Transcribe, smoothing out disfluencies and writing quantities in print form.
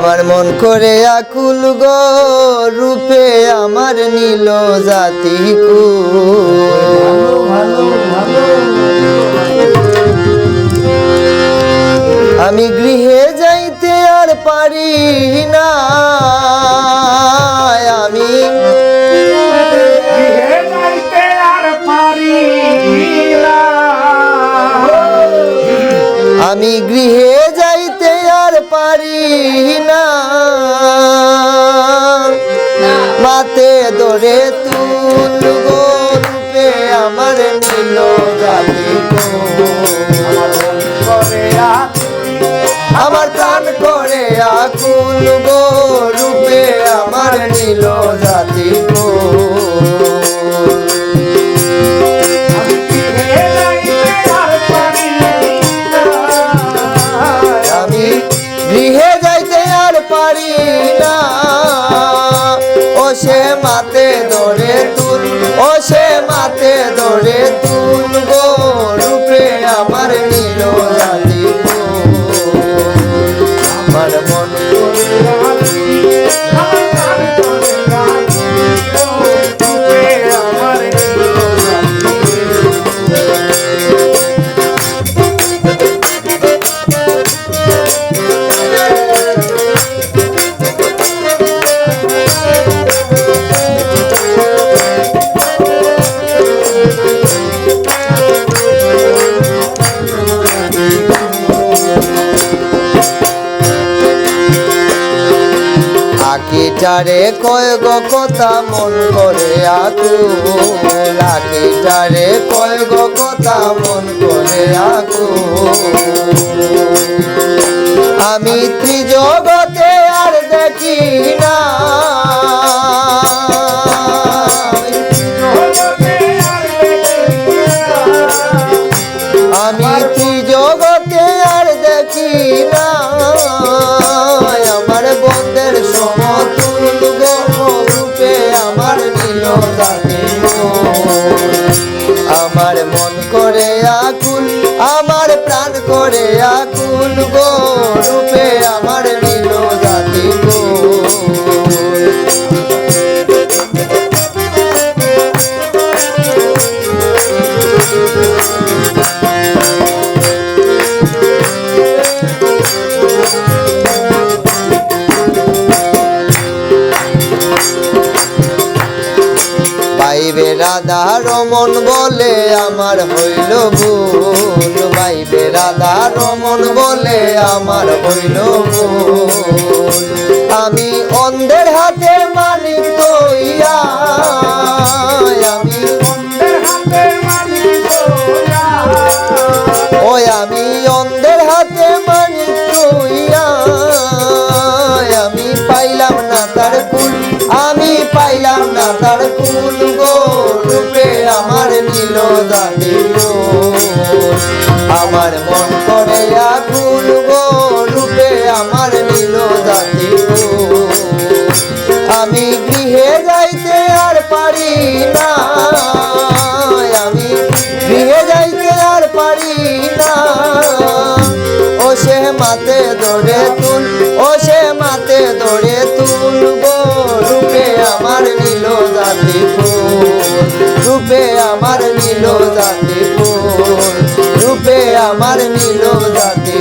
আমার মন করে আকুল গো রূপে আমার নীল জাতি আমি গৃহে যাইতে আর পারি না আমি গৃহে যাইতে আর পারি না আমি গৃহে যাইতে আর পারি না মাতে ধরে তুল গো রূপে আমার নীল জাতি আমার প্রাণ করে আকুল গো রূপে আমার নীল জাতি আমি গৃহে যাইতে আর পারি না ও সে মাতে ধরে তুল ও সে মাতে ধরে তুল গো রূপে আমার নীল জাতি আমার মন আকিটারে কয় গো কথা মন করে আকুল আকিটারে কয় গো কথা মন করে আকুল আমি ত্রিজগতে আর দেখি না আমি ত্রিজগতে আর দেখি না আমার বন্ধের সমতুল গো রূপে আমার নীল জাতি আমার মন করে আকুল আমার প্রাণ করে আকুল গো রূপে আমার নীল জাতি বাইবে রাধা রমন বলে আমার হইল ভুল বাইবে রাধা রমন বলে আমার হইল ভুল আমি অন্ধের হাতে মানিক দইয়া আমি অন্ধের হাতে মানিক দইয়া ওই আমি অন্ধের হাতে মানিক দইয়া আমি পাইলাম না তার কুল আমি পাইলাম না তার কুল গো রূপে আমার নীল জাতি আমার মন করে আকুল গো রূপে আমার নীল জাতি আমি গৃহে যাইতে আর পারি না আমি গৃহে যাইতে আর পারি না ও সে মাতে ধরে তুল ও সে মাতে ধরে তুল গো রূপে আমার নীল জাতি রূপে আমার নীল জাতি রূপে আমার নীল জাতি